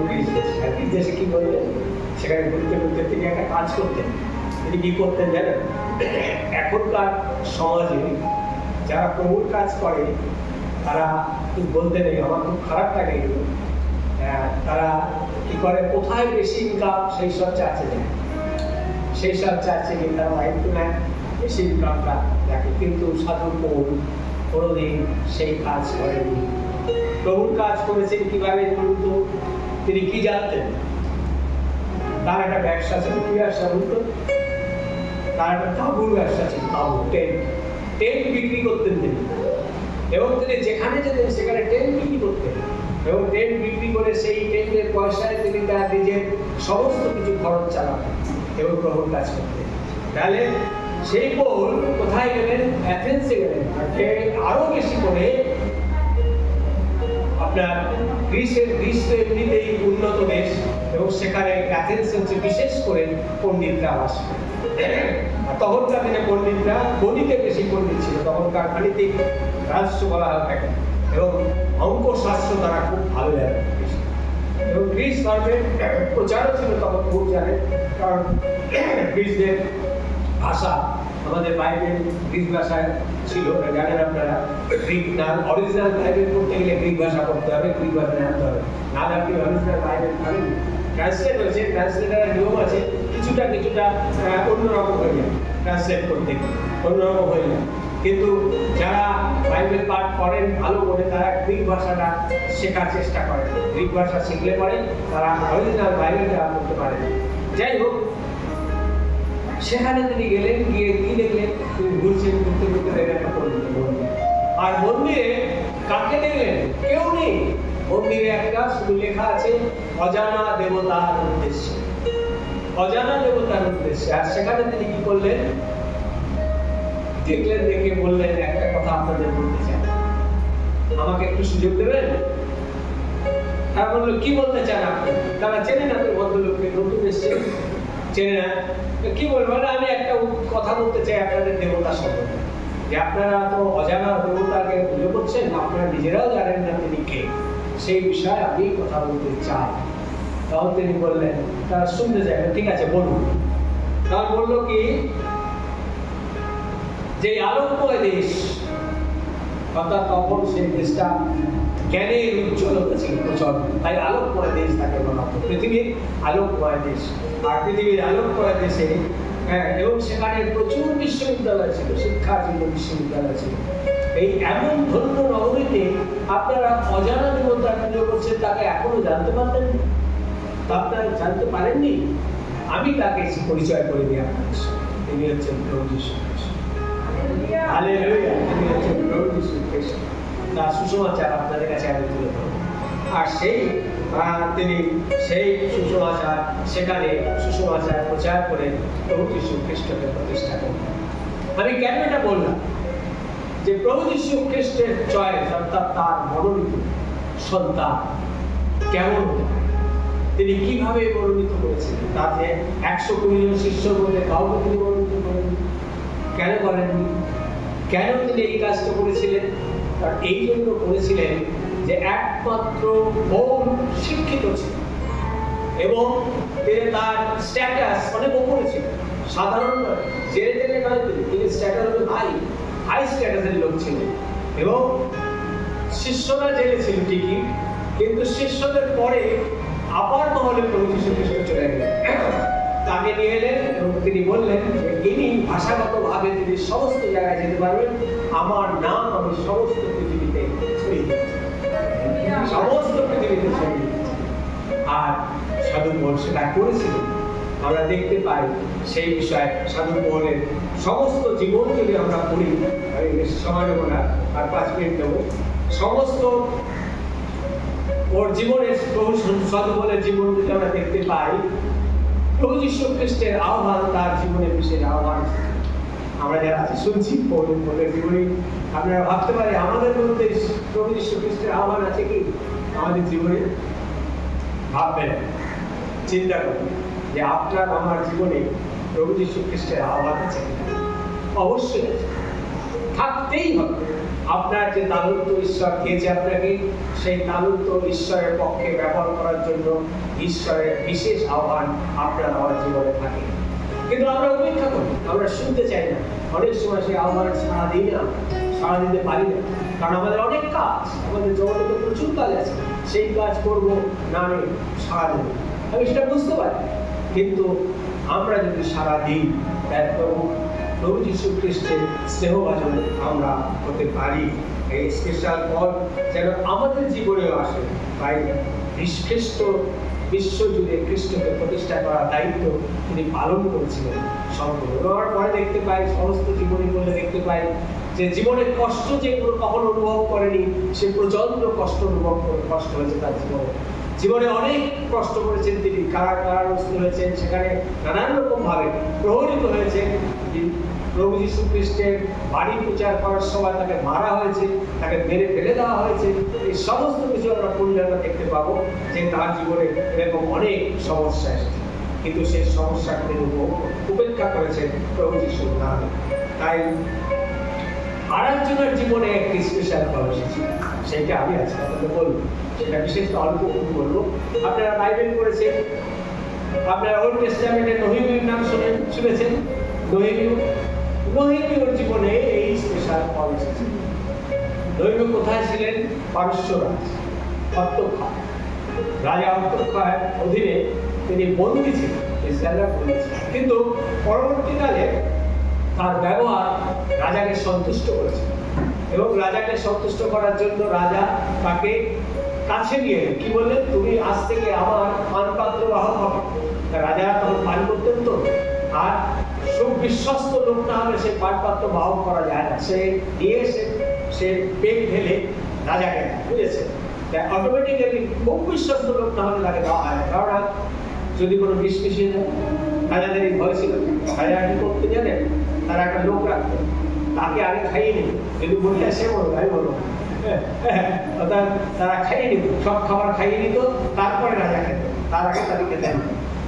গ্রিস দেশে কি করলেন, সেখানে ঘুরতে ঘুরতে তিনি একটা কাজ করতেন। তিনি কি করতেন জানেন? এখনকার সমাজে যারা প্রভুর কাজ করে তারা বলতে নেই, আমার খুব খারাপ লাগে এগুলো। তারা কি করে, কোথায় বেশি ইনকাম সেই সব চার্চে দেয়, সেই সব চার্চে গিয়ে তারা একটু নেয়, বেশি ইনকামটা দেখে। কিন্তু সাধু পৌল কোনোদিন সেই কাজ করেনি। প্রভুর কাজ করেছেন কিভাবে বলুন তো? তিনি কি জানতেন? তার একটা ব্যবসা ছিল। কি ব্যবসা বলতো? তার একটা তাঁবুর ব্যবসা ছিল, তাঁবু, টেন্ট বিক্রি করতেন তিনি। এবং তিনি যেখানে যেতেন সেখানে টেন্ট বিক্রি করতেন, এবং টেন্ট বিক্রি করে সেই টেন্টের পয়সায় তিনি তার নিজের সমস্ত কিছু খরচ চালাতেন এবং প্রভুর কাজ করতেন। তাহলে সেই পৌল কোথায় গেলেন? অ্যাথেন্সে গেলেন। আরো বেশি করে আপনার গ্রিস তো এমনিতেই উন্নত দেশ, এবং সেখানে অ্যাথেন্স হচ্ছে বিশেষ করে পণ্ডিতরা বাস করে। তখনকার দিনে পণ্ডিতরা গণিতে বেশি পণ্ডিত ছিল, তখনকার গাণিতিক রাজস্ব বলা হয় থাকে, এবং অঙ্ক শাস্ত্র তারা খুব ভালো জানে। এবং গ্রিস ধর্মের প্রচারও ছিল তখন, খুব জানে, কারণ গ্রিসদের ভাষা আমাদের বাইবেল গ্রিক ভাষায় ছিল, জানেন আপনারা। গ্রিক না, অরিজিনাল বাইবেল পড়তে গেলে গ্রিক ভাষা পড়তে হবে, গ্রিক ভাষা জানতে হবে, না আপনি অরিজিনাল বাইবেল পাবেন। ট্রান্সলেট হয়েছে, ট্রান্সলেটারের নিয়ম আছে, কিছুটা অন্যরকম হয়ে যায়, ট্রান্সলেট করতে অন্যরকম হয়ে যায়। কিন্তু যারা বাইবেল পাঠ করেন ভালো করে তারা গ্রিক ভাষাটা শেখার চেষ্টা করেন। গ্রিক ভাষা শিখলে পরে তারা অরিজিনাল বাইবেলটা পড়তে পারেন। যাই হোক, সেখানে তিনি গেলেন, গিয়ে কি দেখলেন? তিনি ঘুরছেন, ঘুরতে ঘুরতে দেখলেন একটা মন্দির। আর মন্দিরে কাকে দেখলেন? কেউ নেই। মন্দিরে একটা শুধু লেখা আছে অজানা দেবতার উদ্দেশ্যে, অজানা দেবতার উদ্দেশ্যে। আর সেখানে তিনি কি করলেন? দেখলেন, দেখে বললেন, একটা কথা আপনাদের বলতে চাই, আমাকে একটু সুযোগ দেবেন? তারা বললো, কি বলতে চান আপনি? তারা চেনে না তো ভদ্রলোককে, নতুন এসছে, চেনে না। কি বলবো? আমি একটা কথা বলতে চাই আপনাদের দেবতা সম্বন্ধে, যে আপনারা তো অজানা দেবতাকে পুজো করছেন, আপনারা নিজেরাও জানেন না তিনি কে, সেই বিষয়ে আমি কথা বলতে চাই। তখন তিনি বললেন, তারা শুনতে চাইলেন, ঠিক আছে বলুন। তখন বললো কি, যে আলোকময় দেশ, অর্থাৎ তখন সেই দেশটা জ্ঞানের উজ্জ্বলতা ছিল প্রচন্ড, তাই আলোকময় দেশ তাকে বলা হতো, পৃথিবীর আলোকময় দেশ। আর পৃথিবীর আলোকময় দেশে এবং সেখানে প্রচুর বিশ্ববিদ্যালয় ছিল, শিক্ষার জন্য বিশ্ববিদ্যালয় ছিল। এই এমন ধন্য নগরীতে আপনারা অজানা দেবতার পুজো করছেন, তাকে এখনো জানতে পারতেন? আপনারা জানতে পারেননি? আমি তাকে পরিচয় করে দিই আপনাদের সঙ্গে। তিনি হচ্ছেন প্রভু যীশু খ্রিস্ট। হালেলুয়া! তিনি হচ্ছেন প্রভু যীশু খ্রিস্ট। তার সুসমাচার আপনাদের কাছে আমি তুলে ধরব। আর তিনি সেই সুসমাচার, সেখানে সুসমাচার প্রচার করে প্রভু যীশু খ্রিস্টকে প্রতিষ্ঠা করলেন। আমি কেন এটা বললাম? যে প্রভু যীশু খ্রিস্টের চয়েস, অর্থাৎ তার মনোনীত সন্তান কেমন হতে পারে, তিনি কিভাবে মনোনীত করেছিলেন? তাতে 120 জন শিষ্যর মধ্যে কাউকে তিনি মনোনীত করেন? কেন করেননি? কেন তিনি এই কাজটা করেছিলেন? আর এই জন্য করেছিলেন যে একমাত্র পৌল শিক্ষিত ছিল এবং তিনি তার স্ট্যাটাস অনেক উপরে ছিল, সাধারণ নয়, জেলে জেলে নয়, তিনি স্ট্যাটাস হাই স্ট্যাটাসের লোক ছিলেন। এবং শিষ্যরা জেলে ছিল ঠিকই, কিন্তু শিষ্যদের পরে আবার মহলে প্রভু যীশু খ্রিস্ট চলে গেলেন, তাকে নিয়ে এলেন এবং তিনি বললেন যে ইনি ভাষাগতভাবে তিনি সমস্ত জায়গায় যেতে পারবেন, আমার নাম আমি সমস্ত পৃথিবীতে ছড়িয়ে দিচ্ছি, সমস্ত পৃথিবীতে ছড়িয়ে দিচ্ছি। আর সাধু পৌল সেটা করেছিলেন। আমরা দেখতে পাই সেই বিষয়ে সাধু পৌলের সমস্ত জীবন যদি আমরা পড়ি, আমি বেশি সময় নেব না, আর 5 মিনিট নেব, সমস্ত ওর জীবনের সাধু পৌলের জীবন যদি আমরা দেখতে পাই, প্রভু যীশু খ্রিস্টের আহ্বান তার জীবনে বিশেষ আহ্বান। আমরা যারা আছি শুনছি পৌলের জীবনে, আপনারা ভাবতে পারে আমাদের মধ্যে প্রভু যীশু খ্রিস্টের আহ্বান আছে কি আমাদের জীবনে? ভাববেন, চিন্তা করুন যে আপনার আমার জীবনে প্রভু যীশু খ্রিস্টের আহ্বান আছে, অবশ্যই আছে, থাকতেই হবে। আপনার যে তালুত্ব ঈশ্বর দিয়েছে আপনাকে, সেই তালুত্ব ঈশ্বরের পক্ষে ব্যবহার করার জন্য ঈশ্বরের বিশেষ আহ্বান আপনার আমার জীবনে থাকে। কিন্তু আমরা উপেক্ষা করি, আমরা শুনতে চাই না। অনেক সময় সেই আহ্বান সাড়া দিই না, সাড়া দিতে পারি না, কারণ আমাদের অনেক কাজ, আমাদের জগতে তো প্রচুর কাজ আছে, সেই কাজ করবো না, আমি সাড়া দেবো, আমি সেটা বুঝতে পারি। কিন্তু আমরা যদি সাড়া দিই, প্রভু যীশু খ্রিস্টের স্নেহভাজন আমরা হতে পারি। এই স্পেশাল পদ যেন আমাদের জীবনেও আসে। তাই খ্রিস্ট বিশ্ব জুড়ে খ্রিস্টকে প্রতিষ্ঠা করার দায়িত্ব তিনি পালন করেছিলেন সম্পূর্ণ। আমরা পরে দেখতে পাই, সমস্ত জীবনী বলে দেখতে পাই যে জীবনের কষ্ট যে কখনো অনুভব করেনি, সে প্রচন্ড কষ্ট কষ্ট হয়েছে তার জীবনে অনেক কষ্ট করেছেন তিনি, কারাগ্রস্ত হয়েছেন, সেখানে নানান রকম ভাবে প্রহরিত হয়েছে। প্রভু যীশু খ্রিস্টের বাড়ি প্রচার করার সময় তাকে মারা হয়েছে, তাকে মেরে ফেলে দেওয়া হয়েছে। এই সমস্ত কিছু আমরা পড়লে আমরা দেখতে পাবো যে তার জীবনে এরকম অনেক সমস্যা এসেছে, কিন্তু সেই সমস্যাগুলি উপেক্ষা করেছেন প্রভু যীশুর নাম। তাই আরেকজনের জীবনে একটি স্পেশাল ফল এসেছে, সেইটা আমি আজকে আপনাদের বলবো, সেটা বিশেষ অল্প বলবো। আপনারা বাইবেল পড়েছেন, আপনারা ওল্ড টেস্টামেন্টের নহিমির নাম শুনেছেন। নহিমির জীবনে এই স্পেশাল ফল এসেছে। নহিমি কোথায় ছিলেন? পারস্য রাজ অত্যক্ষয়, রাজা অত্যক্ষয়ের অধীনে তিনি বন্দী ছিলেন, ইসরায়েলরা বন্দী ছিলেন। কিন্তু পরবর্তীকালে তার ব্যবহার রাজাকে সন্তুষ্ট করেছে, এবং রাজাকে সন্তুষ্ট করার জন্য রাজা তাকে কাছে নিয়ে কি বললেন, তুমি আজ থেকে আমার পানপাত্র বাহক হবে। রাজা তখন পান করতেন তো, আর সুবিশ্বস্ত লোক না হলে সে পানপাত্র বাহক করা যায় না। সে নিয়ে সে পেট ঢেলে রাজাকে বুঝেছে, তাই অটোমেটিক্যালি খুব বিশ্বস্ত লোক না হলে তাকে দেওয়া হয় না। কারণ যদি কোনো বিষ মিশিয়ে যায়, রাজাদের এই ভয় ছিল। রাজা কি করতে জানেন, তারা একটা লোক রাখতেন, তাকে আগে খাইয়ে নিত, যদি বলে আসে বলো তাই বলো, অর্থাৎ তারা খাইয়ে নিত, সব খাবার খাইয়ে নিত, তারপরে রাজা খেত, তার আগে তাদেরকে দেন।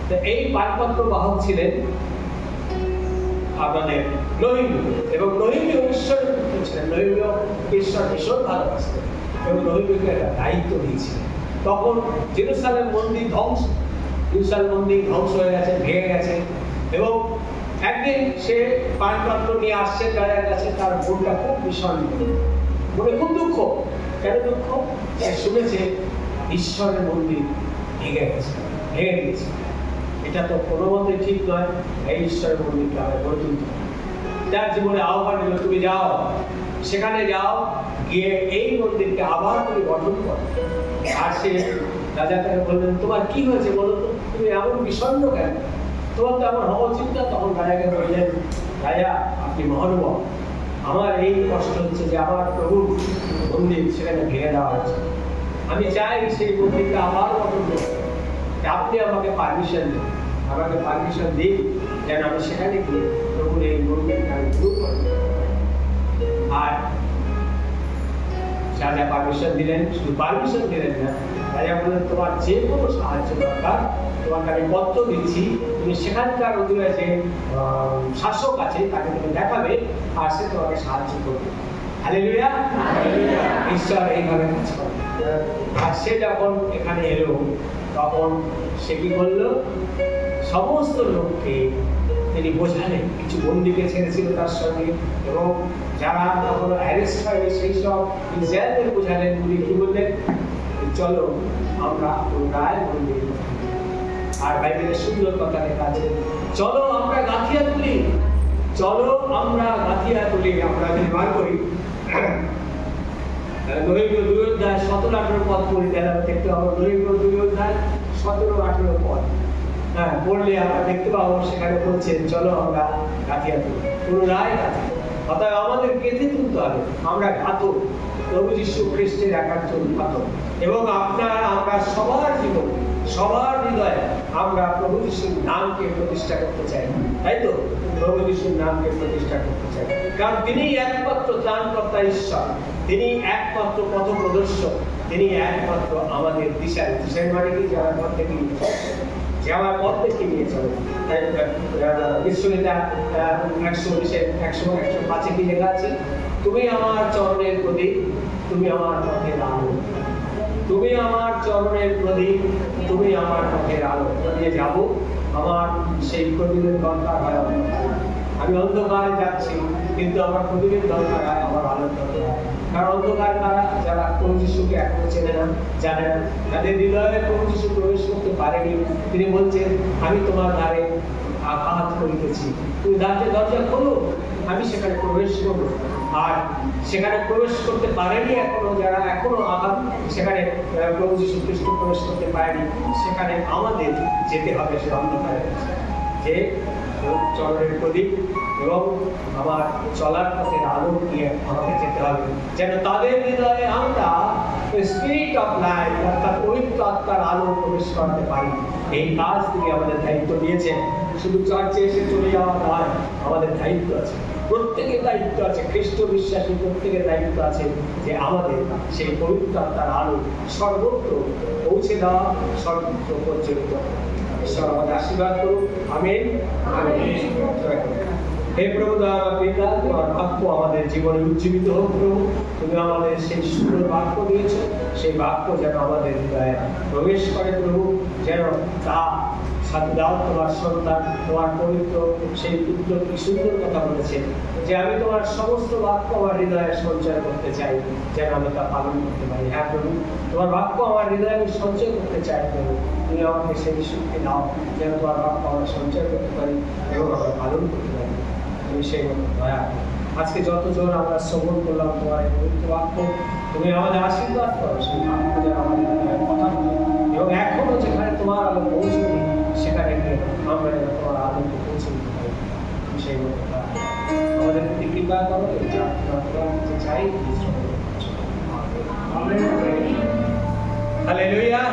তো এই পানপত্র বাহক ছিলেন আপনাদের নহিমীয়, এবং নহিমীয় ঈশ্বরের পুত্র ছিলেন। নহিমীয় ঈশ্বর ভীষণ ভালোবাসতেন এবং নহিমীয়কে একটা দায়িত্ব দিয়েছিলেন। তখন জেরুসালেম মন্দির ধ্বংস হয়ে গেছে, ভেঙে গেছে, এবং একদিন সে পানপাত্র নিয়ে আসছে রাজার কাছে। তার মনটা খুব বিষণ্ণ, মনে খুব দুঃখ। কেন দুঃখ? সে শুনেছে ঈশ্বরের মন্দির ভেঙে গেছে। এটা তো কোনো মতে ঠিক নয়, এই ঈশ্বরের মন্দিরটা আমরা গড়ে তুলতে হবে। তার জীবনে আহ্বান দিল, তুমি যাও, সেখানে যাও, গিয়ে এই মন্দিরকে আবার তুমি গঠন করো। আর সে রাজা তাকে বললেন, তোমার কি হয়েছে বলো তো, তুমি এমন বিষণ্ণ কেন, তোমার তো এমন হওয়া উচিত না। তখন রাজাকে বললেন, রাজা আপনি মহানুভব, আমার এই কষ্ট হচ্ছে যে আমার প্রভুর মন্দির সেখানে ভেঙে দেওয়া হয়েছে। আমি চাই সেই মন্দিরটা আবার গঠন করতে। আপনি আমাকে পারমিশন দিন, যেন আমি সেখানে গিয়ে প্রভুর এই মন্দিরটা শুরু করব। আর রাজা পারমিশন দিলেন, শুধু পারমিশন দিলেন না, রাজা বললেন তোমার যে কোনো সাহায্য দরকার তোমাকে আমি পত্র দিচ্ছি, তুমি সেখানকার অধীনে যে শাসক আছে তাকে তুমি দেখাবে, আর সে তোমাকে সাহায্য করবে। হালেলুয়া, ঈশ্বর এইভাবে কাজ করে। আর সে যখন এখানে এলো, তখন সে কি করলো, সমস্ত লোককে তিনি বোঝালেন। কিছু বন্দীকে ছেড়েছিল তার সঙ্গে, এবং যারা তখন অ্যারেস্ট হয়নি সেই সব ইসরায়েলদের বোঝালেন। উনি কি বললেন, চলো আমরা পুনরায় মন্দির। আর বাইবেলের সুন্দর কথা লেখা আছে, চলো আমরা গাঁথিয়া তুলি, আমরা যদি বার করি নহিমীয় 2 অধ্যায় 17-18 পদ পড়ি, তাহলে দেখতে পাবো নহিমীয় 2 অধ্যায় 17-18 পদ। হ্যাঁ, পড়লে আমরা দেখতে পাবো সেখানে বলছেন চলো আমরা গাঁথিয়া তুলি, পুনরায় গাঁথি। অর্থাৎ আমাদের গেঁথে তুলতে হবে। আমরা ঘাতক, প্রভু যীশু খ্রিস্টের একাত্তর ঘাতক, এবং আমরা সবার জীবন, সবার হৃদয়ে আমরা প্রভু যীশুর নামকে প্রতিষ্ঠা করতে চাই, তাই তো? প্রভু যীশুর নামকে প্রতিষ্ঠা করতে চাই, কারণ তিনি একমাত্র ত্রাণকর্তা ঈশ্বর, তিনি একমাত্র পথ প্রদর্শক, তিনি একমাত্র আমাদের দিশারি। মানে কি? যারা পথ থেকে যে আমার পথ থেকে নিয়ে চলে। তাই বিশ্ববিদ্যা 105 কি লেখা আছে, তুমি আমার চরণের প্রদীপ, তুমি আমার পথের আলো, তুমি আমার চরণের প্রদীপ, তুমি আমার পথের আলো। নিয়ে যাব, আমার সেই প্রদীপের দরকার হয়। আমি অন্ধকারে যাচ্ছি, কিন্তু আমার প্রদীপের দরকার হয়, আমার আলোর দরকার হয়। কারণ অন্ধকার তারা যারা প্রভু যীশুকে এখনো চেনে না, জানে না, তাদের হৃদয়ে প্রভু যীশু প্রবেশ করতে পারেনি। তিনি বলছেন, আমি তোমার দ্বারে আঘাত করিতেছি, তুমি দরজা খোলো, আমি সেখানে প্রবেশ করবো। আর সেখানে প্রবেশ করতে পারেনি এখনো যারা, এখনো আঘাত সেখানে প্রভু যীশু খ্রিস্ট প্রবেশ করতে পারেনি, সেখানে আমাদের যেতে হবে সে অন্ধকারে, যে চরণের প্রদীপ এবং আমার চলার পথের আলো নিয়ে আমাকে যেতে হবে, যেন তাদের হৃদয়ে আমরা স্পিরিট অফ লাইফ অর্থাৎ পবিত্র আত্মার আলো প্রবেশ করতে পারি। এই কাজ তিনি আমাদের দায়িত্ব দিয়েছেন। শুধু চার্চে এসে চলে যাওয়া নয়, আমাদের দায়িত্ব আছে, প্রত্যেকের দায়িত্ব আছে, খ্রিস্ট বিশ্বাসী প্রত্যেকের দায়িত্ব আছে যে আমাদের সেই পবিত্র আত্মার আলো সর্বত্র পৌঁছে দেওয়া, সর্বত্র প্রজ্বলিত। ঈশ্বর আমাদের আশীর্বাদ করুন। আমিন। হে প্রভু দয়াময় পিতা, তোমার বাক্য আমাদের জীবনে উজ্জীবিত হোক। প্রভু, তুমি আমাদের সেই সুন্দর বাক্য দিয়েছো, সেই বাক্য যেন আমাদের হৃদয়ে প্রবেশ করে। প্রভু, যেন তা সাথে দাও তোমার সন্তান, তোমার পবিত্র সেই পুত্র কি সুন্দর কথা বলেছেন যে আমি তোমার সমস্ত বাক্য আমার হৃদয়ে সঞ্চয় করতে চাই, যেন আমি তা পালন করতে পারি। হ্যাঁ প্রভু, তোমার বাক্য আমার হৃদয়ে আমি সঞ্চয় করতে চাই। প্রভু, তুমি আমাকে সেই শক্তি দাও যেন তোমার বাক্য আমরা সঞ্চয় করতে পারি এবং আমরা পালন করতে পারি। তুমি সেই মতো দয়া করো। আজকে যতজন আমরা শ্রবণ করলাম তোমার এই পবিত্র বাক্য, তুমি আমাদের আশীর্বাদ করো সেই বাক্যদের আমাদের কথা বলো, এবং এখনো যেখানে তোমার আলো পৌঁছবে সেখানে আমরা তোমার আলোকে পৌঁছে দিতে পারি। তুমি সেই মতো দয়া করো, আমাদের প্রতি কৃপা করো। এই প্রার্থনা করতে চাই হালেলুয়া।